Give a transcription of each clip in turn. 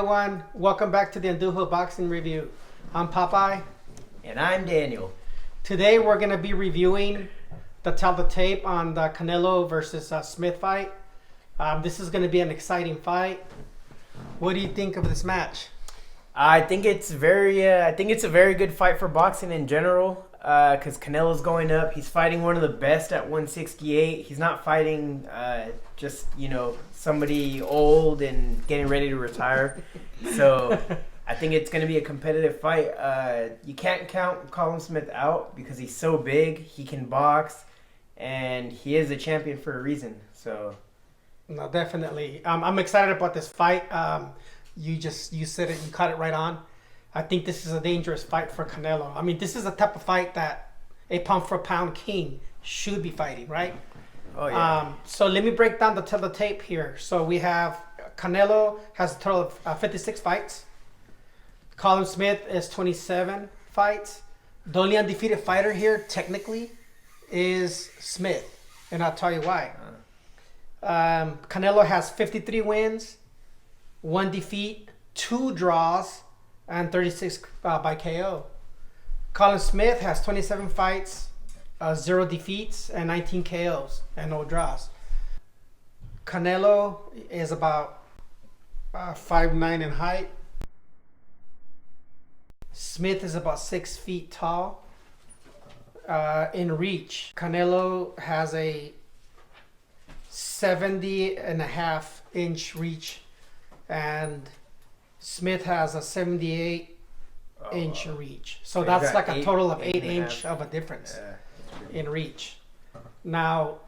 everyone. Welcome back to the Andujo Boxing Review. I'm Popeye. And I'm Daniel. Today we're going to be reviewing the tell the tape on the Canelo versus Smith fight. This is going to be an exciting fight. What do you think of this match? I think it's a very good fight for boxing in general. Because Canelo's going up. He's fighting one of the best at 168. He's not fighting somebody old and getting ready to retire. So I think it's going to be a competitive fight. You can't count Colin Smith out because he's so big. He can box, and he is a champion for a reason. So, no, definitely. I'm excited about this fight. You said it. You caught it right on. I think this is a dangerous fight for Canelo. I mean, this is a type of fight that a pound-for-pound king should be fighting, right? Oh, yeah. So let me break down the tape here. So we have Canelo has a total of 56 fights. Colin Smith is 27 fights. The only undefeated fighter here, technically, is Smith. And I'll tell you why. Canelo has 53 wins, 1 defeat, 2 draws, and 36 by KO. Colin Smith has 27 fights, 0 defeats, and 19 KOs, and no draws. Canelo is about 5'9" in height. Smith is about 6 feet tall. In reach, Canelo has a 70.5-inch reach, and Smith has a 78-inch reach. So that's like a total of 8 inch of a difference in reach. Now,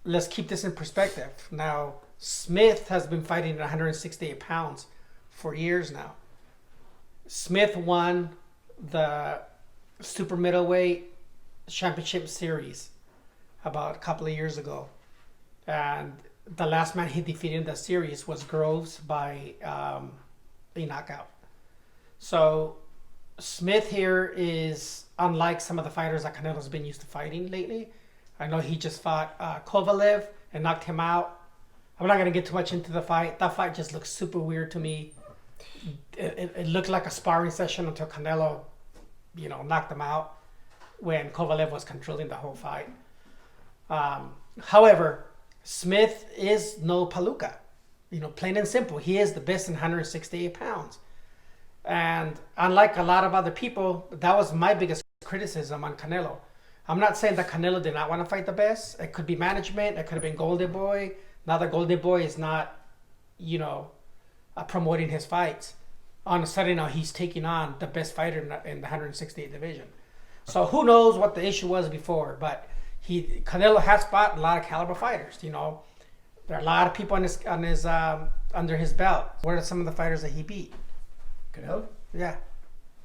let's keep this in perspective. Now, Smith has been fighting at 168 pounds for years now. Smith won the super middleweight championship series about a couple of years ago. And the last man he defeated in the series was Groves by a knockout. So Smith here is unlike some of the fighters that Canelo's been used to fighting lately. I know he just fought Kovalev and knocked him out. I'm not going to get too much into the fight. That fight just looks super weird to me. It looked like a sparring session until Canelo, knocked him out when Kovalev was controlling the whole fight. However, Smith is no Palooka. Plain and simple. He is the best in 168 pounds. And unlike a lot of other people, that was my biggest criticism on Canelo. I'm not saying that Canelo did not want to fight the best. It could be management. It could have been Golden Boy. Now that Golden Boy is not, promoting his fights. On a sudden now he's taking on the best fighter in the 168 division. So who knows what the issue was before, but Canelo has fought a lot of caliber fighters. There are a lot of people under his belt. What are some of the fighters that he beat? Canelo? Yeah.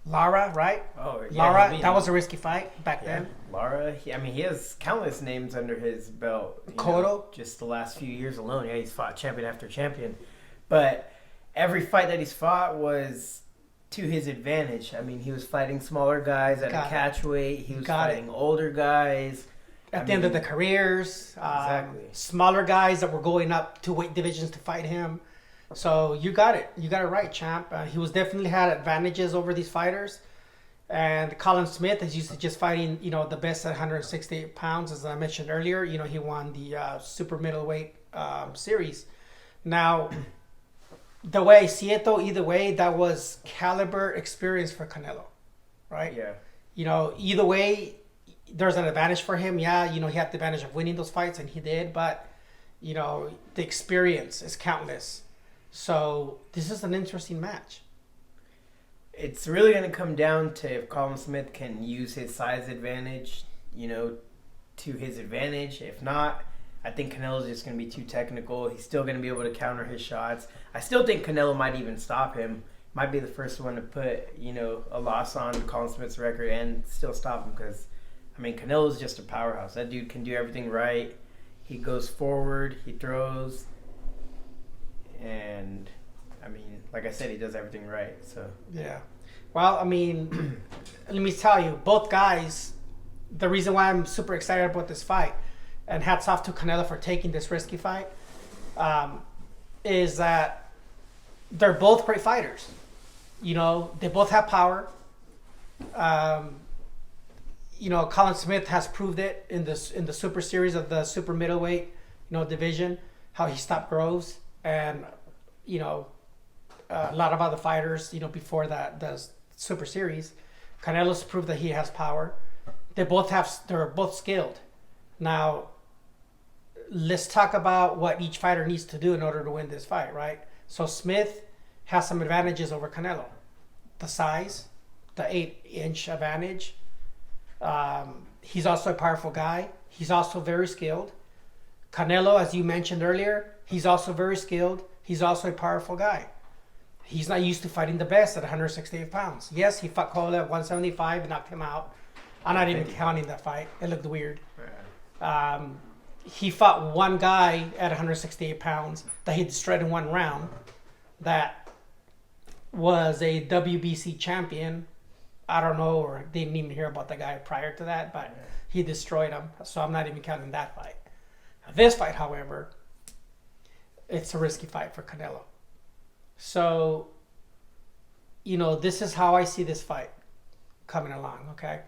Lara, right? Oh, yeah. Lara, that was a risky fight back then. Lara, he has countless names under his belt. Cotto? Just the last few years alone. Yeah, he's fought champion after champion. But every fight that he's fought was to his advantage. I mean, he was fighting smaller guys at a catch weight. He was fighting older guys. At the end of the careers. Exactly. Smaller guys that were going up to weight divisions to fight him. So you got it. You got it right, champ. He was definitely had advantages over these fighters. And Colin Smith is used to just fighting, the best at 168 pounds. As I mentioned earlier, he won the super middleweight series. Now, the way I see it, though, either way, that was caliber experience for Canelo, right? Yeah. Either way, there's an advantage for him. Yeah, he had the advantage of winning those fights, and he did. But, the experience is countless. So this is an interesting match. It's really going to come down to if Colin Smith can use his size advantage, to his advantage. If not, I think Canelo's just going to be too technical. He's still going to be able to counter his shots. I still think Canelo might even stop him. Might be the first one to put, a loss on Colin Smith's record and still stop him because, Canelo's just a powerhouse. That dude can do everything right. He goes forward. He throws. And, like I said, he does everything right. So yeah. Well, let me tell you, both guys, the reason why I'm super excited about this fight, and hats off to Canelo for taking this risky fight, is that they're both great fighters. You know, they both have power. Um, you know, Colin Smith has proved it in the super series of the super middleweight, division, how he stopped Groves, and you know, a lot of other fighters, before that the super series. Canelo's proved that he has power. They're both skilled. Now, let's talk about what each fighter needs to do in order to win this fight, right? So Smith has some advantages over Canelo. The size, the 8-inch advantage. He's also a powerful guy. He's also very skilled. Canelo, as you mentioned earlier, he's also very skilled. He's also a powerful guy. He's not used to fighting the best at 168 pounds. Yes, he fought Cole at 175 and knocked him out. I'm not even counting that fight. It looked weird. He fought one guy at 168 pounds that he destroyed in one round that was a WBC champion. I don't know, or didn't even hear about the guy prior to that, but he destroyed him. So I'm not even counting that fight. This fight, however, it's a risky fight for Canelo. So, this is how I see this fight coming along, okay?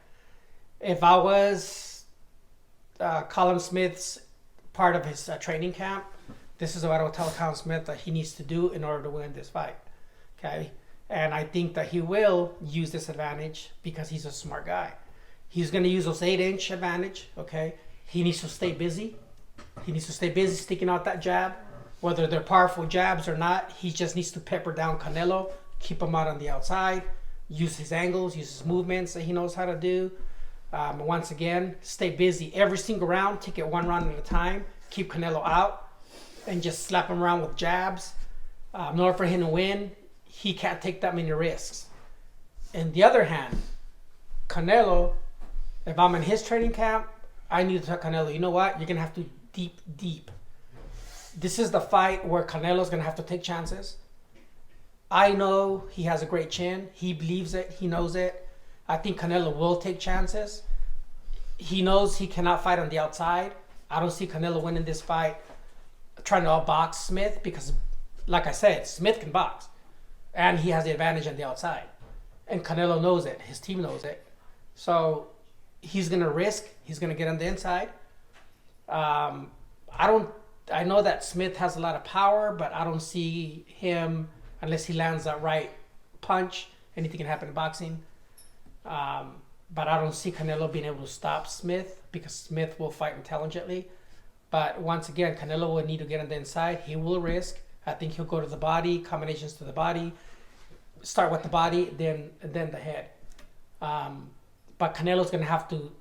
If I was Colin Smith's part of his training camp, this is what I would tell Colin Smith that he needs to do in order to win this fight, okay? And I think that he will use this advantage because he's a smart guy. He's going to use those 8-inch advantage, okay? He needs to stay busy. He needs to stay busy sticking out that jab. Whether they're powerful jabs or not, he just needs to pepper down Canelo, keep him out on the outside, use his angles, use his movements that he knows how to do. Once again, stay busy every single round. Take it one round at a time. Keep Canelo out and just slap him around with jabs. In order for him to win, he can't take that many risks. On the other hand, Canelo, if I'm in his training camp, I need to tell Canelo, you know what? You're going to have to deep. This is the fight where Canelo's going to have to take chances. I know he has a great chin. He believes it. He knows it. I think Canelo will take chances. He knows he cannot fight on the outside. I don't see Canelo winning this fight trying to outbox Smith because, like I said, Smith can box. And he has the advantage on the outside. And Canelo knows it. His team knows it. So he's going to risk. He's going to get on the inside. I know that Smith has a lot of power, but I don't see him, unless he lands that right punch. Anything can happen in boxing. But I don't see Canelo being able to stop Smith because Smith will fight intelligently. But once again, Canelo will need to get on the inside. He will risk. I think he'll go to the body, combinations to the body. Start with the body, then the head. But Canelo's going to have to,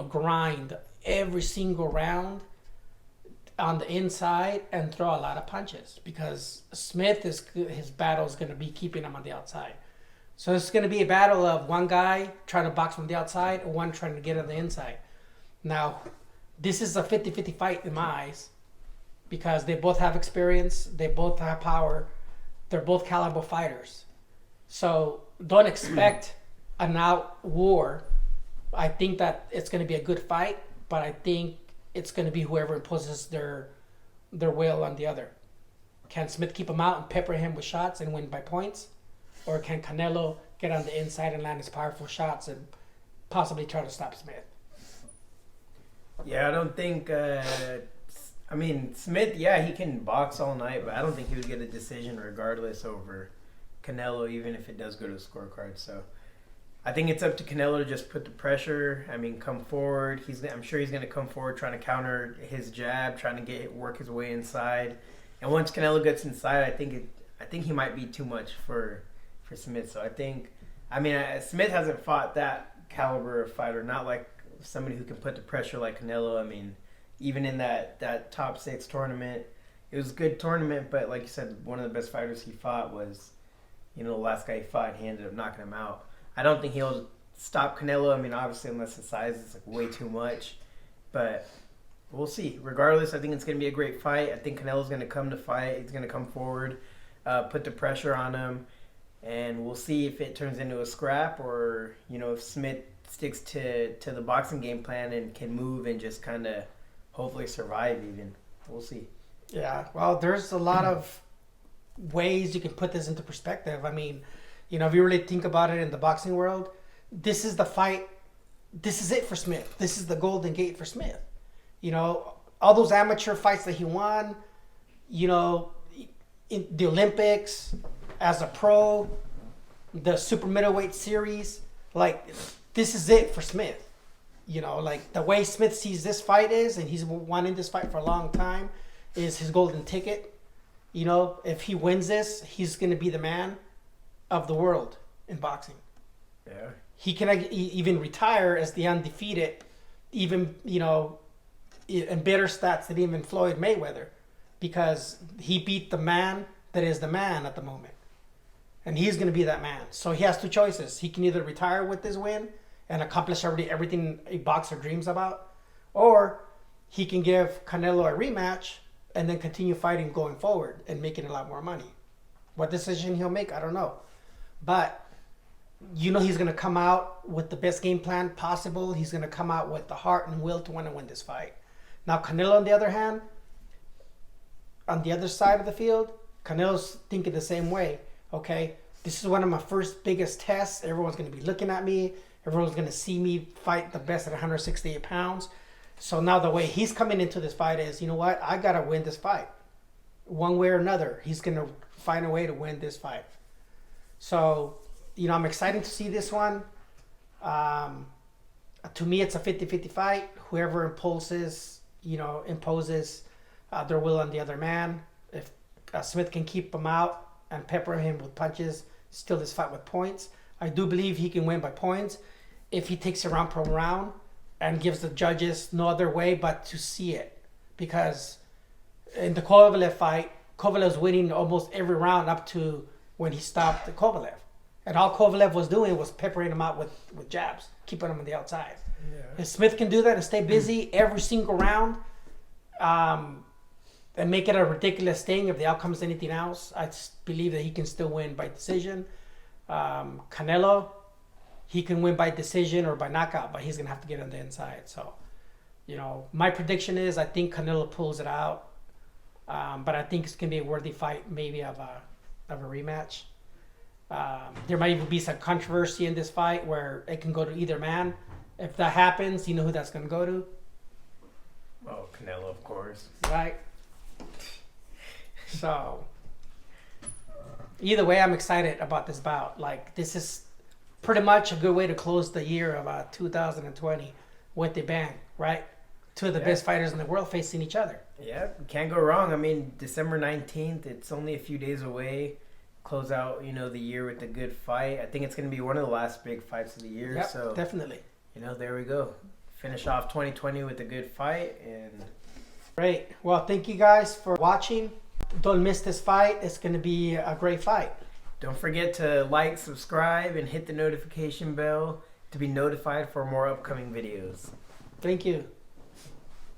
grind every single round on the inside and throw a lot of punches because his battle is going to be keeping him on the outside. So it's going to be a battle of one guy trying to box from the outside and one trying to get on the inside. Now, this is a 50-50 fight in my eyes because they both have experience, they both have power, they're both caliber fighters. So don't expect an out war. I think that it's going to be a good fight, but I think it's going to be whoever imposes their will on the other. Can Smith keep him out and pepper him with shots and win by points? Or can Canelo get on the inside and land his powerful shots and possibly try to stop Smith? Yeah, I don't think... Smith, he can box all night, but I don't think he would get a decision regardless over Canelo, even if it does go to the scorecard. So I think it's up to Canelo to just put the pressure. Come forward. I'm sure he's going to come forward trying to counter his jab, trying to work his way inside. And once Canelo gets inside, I think he might be too much for Smith. So Smith hasn't fought that caliber of fighter, not like somebody who can put the pressure like Canelo. Even in that top 6 tournament, it was a good tournament, but like you said, one of the best fighters he fought was, the last guy he fought, he ended up knocking him out. I don't think he'll stop Canelo. Obviously, unless his size is way too much, but we'll see. Regardless, I think it's going to be a great fight. I think Canelo's going to come to fight. He's going to come forward, put the pressure on him, and we'll see if it turns into a scrap or, if Smith sticks to the boxing game plan and can move and just kind of hopefully survive even. We'll see. Yeah, well, there's a lot of ways you can put this into perspective. I mean, you know, if you really think about it in the boxing world, this is the fight. This is it for Smith. This is the golden gate for Smith. You know, all those amateur fights that he won, you know, in the Olympics, as a pro, the super middleweight series, like, this is it for Smith. You know, like, the way Smith sees this fight is, and he's wanting this fight for a long time, is his golden ticket. You know, if he wins this, he's going to be the man of the world in boxing. Yeah. He can even retire as the undefeated, even, you know, in better stats than even Floyd Mayweather, because he beat the man that is the man at the moment. And he's going to be that man. So he has two choices. He can either retire with this win and accomplish everything a boxer dreams about, or he can give Canelo a rematch and then continue fighting going forward and making a lot more money. What decision he'll make, I don't know. But you know he's going to come out with the best game plan possible. He's going to come out with the heart and will to want to win this fight. Now, Canelo, on the other hand, on the other side of the field, Canelo's thinking the same way. Okay, this is one of my first biggest tests. Everyone's going to be looking at me. Everyone's going to see me fight the best at 168 pounds. So now the way he's coming into this fight is, you know what? I got to win this fight. One way or another, he's going to find a way to win this fight. So, you know, I'm excited to see this one. To me, it's a 50-50 fight. Whoever imposes their will on the other man. If Smith can keep him out and pepper him with punches, steal this fight with points, I do believe he can win by points if he takes it round per round and gives the judges no other way but to see it. Because in the Kovalev fight, Kovalev's winning almost every round up to when he stopped Kovalev. And all Kovalev was doing was peppering him out with jabs, keeping him on the outside. Yeah. If Smith can do that and stay busy every single round, and make it a ridiculous thing, if the outcome is anything else, I believe that he can still win by decision. Canelo, he can win by decision or by knockout, but he's going to have to get on the inside. So, you know, my prediction is I think Canelo pulls it out. But I think it's going to be a worthy fight, maybe of a rematch. There might even be some controversy in this fight where it can go to either man. If that happens, you know who that's going to go to? Oh, Canelo, of course. Right. So, either way, I'm excited about this bout. Like, this is pretty much a good way to close the year of 2020 with the bang, right? Two of the best fighters in the world facing each other. Yeah, can't go wrong. I mean, December 19th, it's only a few days away. Close out, you know, the year with a good fight. I think it's going to be one of the last big fights of the year. Yep, so definitely. You know, there we go. Finish off 2020 with a good fight. And great. Well, thank you guys for watching. Don't miss this fight. It's going to be a great fight. Don't forget to like, subscribe, and hit the notification bell to be notified for more upcoming videos. Thank you.